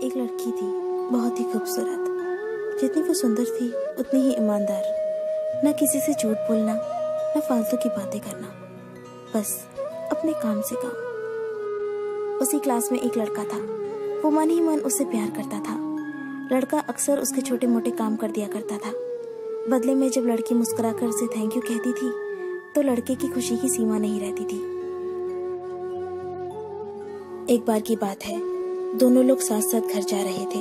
एक लड़की थी, बहुत ही खूबसूरत। जितनी वो सुंदर थी उतनी ही ईमानदार। न किसी से झूठ बोलना, न फालतू की बातें करना, बस अपने काम से काम। उसी क्लास में एक लड़का था। वो मन ही मन उससे प्यार करता था। लड़का अक्सर उसके छोटे मोटे काम कर दिया करता था। बदले में जब लड़की मुस्कुराकर उसे थैंक यू कहती थी तो लड़के की खुशी की सीमा नहीं रहती थी। एक बार की बात है, दोनों लोग साथ साथ घर जा रहे थे।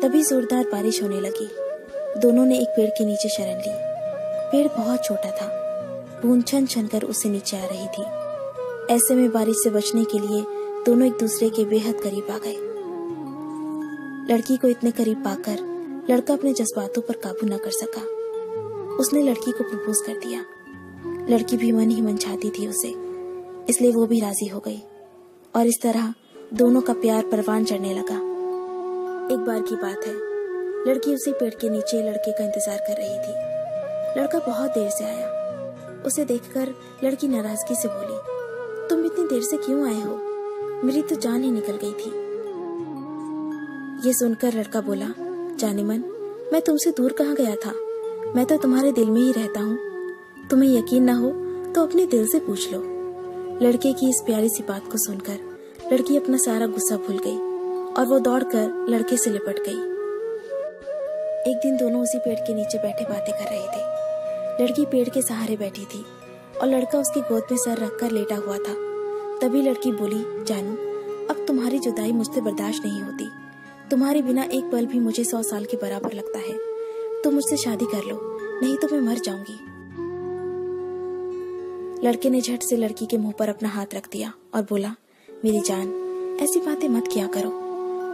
तभी जोरदार बारिश होने लगी। दोनों ने एक पेड़ के नीचे शरण ली। पेड़ बहुत छोटा था। बूंद छन छन कर उससे नीचे आ रही थी। ऐसे में बारिश से बचने के लिए दोनों एक दूसरे के बेहद करीब आ गए। लड़की को इतने करीब पाकर लड़का अपने जज्बातों पर काबू न कर सका। उसने लड़की को प्रपोज कर दिया। लड़की भी मन ही मन चाहती थी उसे, इसलिए वो भी राजी हो गई और इस तरह दोनों का प्यार परवान चढ़ने लगा। एक बार की बात है, लड़की उसी पेड़ के नीचे लड़के का इंतजार कर रही थी। लड़का बहुत देर से आया। उसे देखकर लड़की नाराजगी से बोली, तुम इतनी देर से क्यों आए हो? मेरी तो जान ही निकल गई थी। ये सुनकर लड़का बोला, जाने मन, मैं तुमसे दूर कहाँ गया था? मैं तो तुम्हारे दिल में ही रहता हूँ। तुम्हें यकीन ना हो तो अपने दिल से पूछ लो। लड़के की इस प्यारी सी बात को सुनकर लड़की अपना सारा गुस्सा भूल गई और वो दौड़कर लड़के से लिपट गई। एक दिन दोनों उसी पेड़ के नीचे बैठे बातें कर रहे थे। लड़की पेड़ के सहारे बैठी थी और लड़का उसकी गोद में सर रखकर लेटा हुआ था। तभी लड़की बोली, जानू, अब तुम्हारी जुदाई मुझसे बर्दाश्त नहीं होती। तुम्हारे बिना एक पल भी मुझे 100 साल के बराबर लगता है। तुम मुझसे शादी कर लो, नहीं तो मैं मर जाऊंगी। लड़के ने झट से लड़की के मुंह पर अपना हाथ रख दिया और बोला, मेरी जान, ऐसी बातें मत किया करो।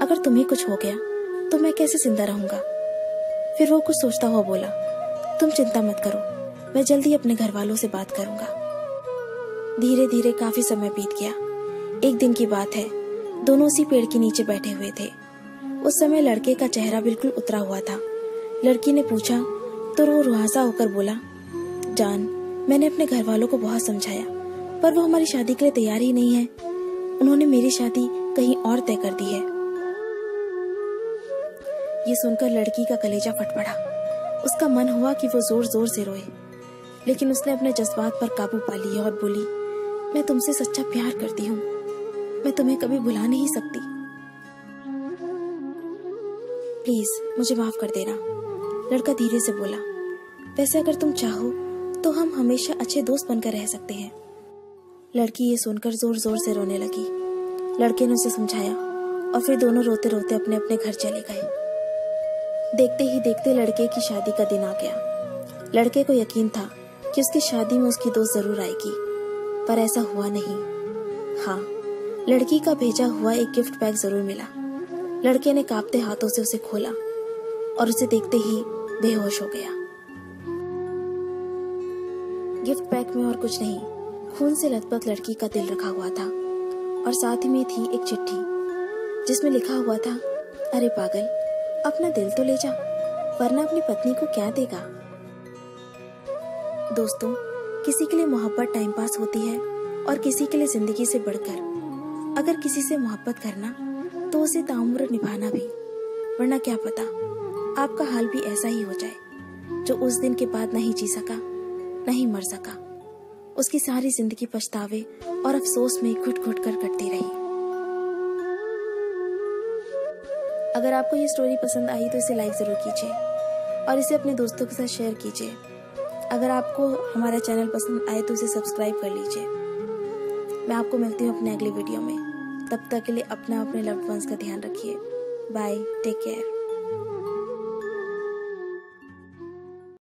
अगर तुम्हें कुछ हो गया तो मैं कैसे जिंदा रहूंगा? फिर वो कुछ सोचता हुआ बोला, तुम चिंता मत करो, मैं जल्दी अपने घर वालों से बात करूंगा। धीरे धीरे काफी समय बीत गया। एक दिन की बात है, दोनों उसी पेड़ के नीचे बैठे हुए थे। उस समय लड़के का चेहरा बिल्कुल उतरा हुआ था। लड़की ने पूछा तो वो रुआसा होकर बोला, जान, मैंने अपने घर वालों को बहुत समझाया, पर वो हमारी शादी के लिए तैयार ही नहीं है। उन्होंने मेरी शादी कहीं और तय कर दी है। ये सुनकर लड़की का कलेजा फट पड़ा। उसका मन हुआ कि वो जोर जोर से रोए, लेकिन उसने अपने जज्बात पर काबू पा लिया और बोली, मैं तुमसे सच्चा प्यार करती हूँ। मैं तुम्हें कभी भुला नहीं सकती। प्लीज मुझे माफ कर देना। लड़का धीरे से बोला, वैसे अगर तुम चाहो तो हम हमेशा अच्छे दोस्त बनकर रह सकते हैं। लड़की ये सुनकर जोर जोर से रोने लगी। लड़के ने उसे समझाया और फिर दोनों रोते रोते अपने अपने घर चले गए। देखते ही देखते लड़के की शादी का दिन आ गया। लड़के को यकीन था कि उसकी शादी में उसकी दोस्त जरूर आएगी, पर ऐसा हुआ नहीं। हाँ, लड़की का भेजा हुआ एक गिफ्ट पैक जरूर मिला। लड़के ने कांपते हाथों से उसे खोला और उसे देखते ही बेहोश हो गया। गिफ्ट पैक में और कुछ नहीं, खून से लथपथ लड़की का दिल रखा हुआ था और साथ ही में थी एक चिट्ठी जिसमें लिखा हुआ था, अरे पागल, अपना दिल तो ले जा, वरना अपनी पत्नी को क्या देगा। दोस्तों, किसी के लिए मोहब्बत टाइम पास होती है और किसी के लिए जिंदगी से बढ़कर। अगर किसी से मोहब्बत करना तो उसे ताउम्र निभाना भी, वरना क्या पता आपका हाल भी ऐसा ही हो जाए। जो उस दिन के बाद नहीं जी सका, नहीं मर सका, उसकी सारी जिंदगी पछतावे और अफसोस में घुट घुट कर कटती रही। अगर आपको ये स्टोरी पसंद आई तो इसे लाइक जरूर कीजिए और इसे अपने दोस्तों के साथ शेयर कीजिए। अगर आपको हमारा चैनल पसंद आए तो इसे सब्सक्राइब कर लीजिए। मैं आपको मिलती हूँ अपने अगले वीडियो में। तब तक के लिए अपना अपने लव्ड वंस का ध्यान रखिए। Bye, take care.